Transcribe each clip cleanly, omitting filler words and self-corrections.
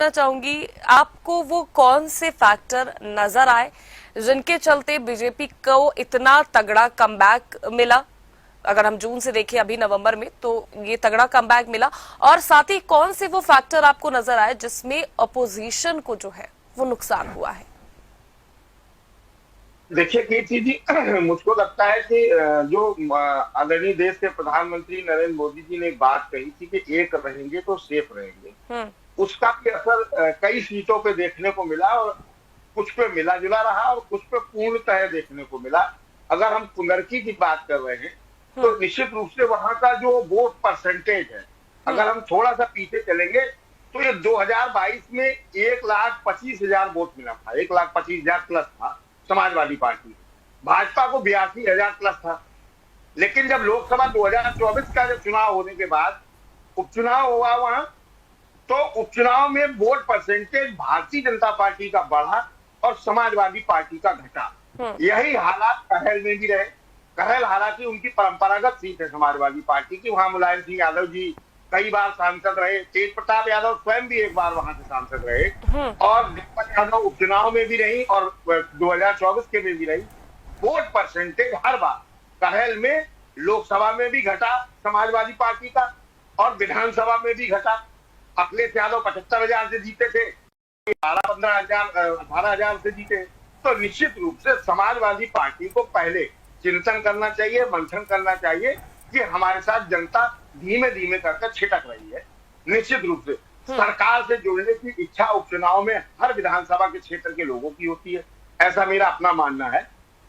चाहूंगी आपको वो कौन से फैक्टर नजर आए जिनके चलते बीजेपी को इतना तगड़ा कमबैक मिला। अगर हम जून से देखें अभी नवंबर में तो ये तगड़ा कमबैक मिला, और साथ ही कौन से वो फैक्टर आपको नजर आए जिसमें अपोजिशन को जो है वो नुकसान हुआ है। देखिए कीर्ति जी, मुझको लगता है कि जो आदरणीय देश के प्रधानमंत्री नरेंद्र मोदी जी ने एक बात कही थी कि एक रहेंगे तो सेफ रहेंगे। उसका भी असर कई सीटों पे देखने को मिला, और कुछ पे मिला जुला रहा और कुछ पे पूर्णतः देखने को मिला। अगर हम पुनर्की की बात कर रहे हैं तो निश्चित रूप से वहां का जो वोट परसेंटेज है, अगर हम थोड़ा सा पीछे चलेंगे तो ये 2022 में 1,25,000 वोट मिला था, 1,25,000 प्लस था समाजवादी पार्टी। भाजपा को 82,000 प्लस था। लेकिन जब लोकसभा 2024 का जब चुनाव होने के बाद उपचुनाव हुआ वहां, तो उपचुनाव में vote percentage Bharatiya Janata party का बढ़ा और समाजवादी पार्टी का घटा। यही हालात कहल में भी रहे। कहल हालांकि उनकी परंपरागत सीट है समाजवादी पार्टी की, वहां मुलायम सिंह यादव जी कई बार सांसद रहे, तेज प्रताप यादव स्वयं भी एक बार वहां से सांसद रहे, और दीपक यादव उपचुनाव में भी रही और 2024 के में भी रही। वोट परसेंटेज हर बार कहल में लोकसभा में भी घटा समाजवादी पार्टी का और विधानसभा में भी घटा। अखिलेश यादव 75,000 से जीते थे, 18,000 से जीते। तो निश्चित रूप से समाजवादी पार्टी को पहले चिंतन करना चाहिए, मंथन करना चाहिए कि हमारे साथ जनता धीमे धीमे करके छिटक रही है। निश्चित रूप से सरकार से जुड़ने की इच्छा उपचुनाव में हर विधानसभा के क्षेत्र के लोगों की होती है, ऐसा मेरा अपना मानना है।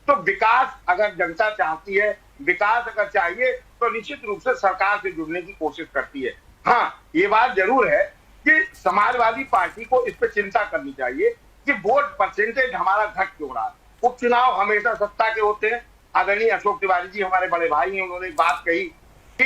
तो विकास अगर जनता चाहती है, विकास अगर चाहिए, तो निश्चित रूप से सरकार से जुड़ने की कोशिश करती है। हाँ, ये बात जरूर है कि समाजवादी पार्टी को इस पर चिंता करनी चाहिए कि वोट परसेंटेज हमारा घट क्यों रहा है। उपचुनाव हमेशा सत्ता के होते हैं। आदरणीय अशोक तिवारी जी हमारे बड़े भाई हैं, उन्होंने एक बात कही कि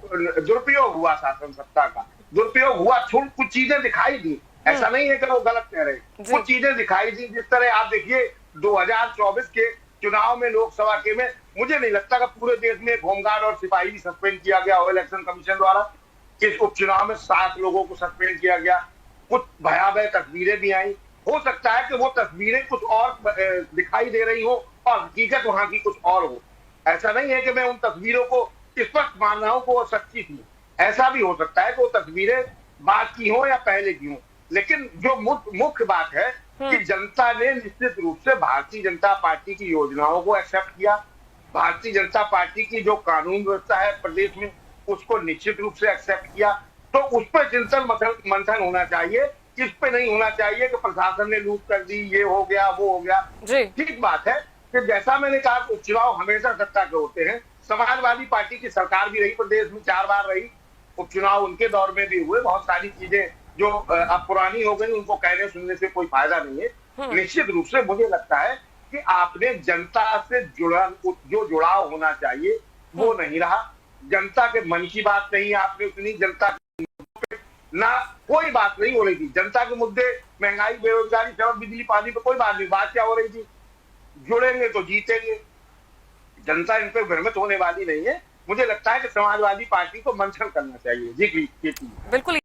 दुरुपयोग हुआ शासन सत्ता का, दुरुपयोग हुआ, कुछ चीजें दिखाई दी। ऐसा नहीं है कि वो गलत कह रहे, कुछ चीजें दिखाई दी। जिस तरह आप देखिए 2024 के चुनाव में, लोकसभा के में, मुझे नहीं लगता कि पूरे देश में होमगार्ड और सिपाही भी सस्पेंड किया गया हो इलेक्शन कमीशन द्वारा। इस उपचुनाव में 7 लोगों को सस्पेंड किया गया। कुछ भयावह तस्वीरें भी आई। हो सकता है कि वो तस्वीरें कुछ और दिखाई दे रही हो और हकीकत वहां की कुछ और हो। ऐसा नहीं है कि मैं उन तस्वीरों को स्पष्ट मान रहा हूं कि वो सच्ची थी। ऐसा भी हो सकता है कि वो तस्वीरें बाद की हो या पहले की हो। लेकिन जो मुख्य बात है कि जनता ने निश्चित रूप से भारतीय जनता पार्टी की योजनाओं को एक्सेप्ट किया। भारतीय जनता पार्टी की जो कानून व्यवस्था है प्रदेश में, उसको निश्चित रूप से एक्सेप्ट किया। तो उस पर चिंतन मंथन होना चाहिए, इस पे नहीं होना चाहिए कि प्रशासन ने लूट कर दी, ये हो गया, वो हो गया। ठीक बात है कि जैसा मैंने कहा, उपचुनाव हमेशा सत्ता के होते हैं। समाजवादी पार्टी की सरकार भी रही प्रदेश में, 4 बार रही। उपचुनाव उनके दौर में भी हुए। बहुत सारी चीजें जो अब पुरानी हो गई, उनको कहने सुनने से कोई फायदा नहीं है। निश्चित रूप से मुझे लगता है कि आपने जनता से जो जुड़ाव होना चाहिए वो नहीं रहा। जनता के मन की बात नहीं आपने सुनी। जनता ना कोई बात नहीं हो रही थी। जनता के मुद्दे, महंगाई, बेरोजगारी, सड़क, बिजली, पानी पे कोई बात नहीं। बात क्या हो रही थी? जुड़ेंगे तो जीतेंगे। जनता इन पे भ्रमित होने वाली नहीं है। मुझे लगता है कि समाजवादी पार्टी को मंथन करना चाहिए। जी बिल्कुल।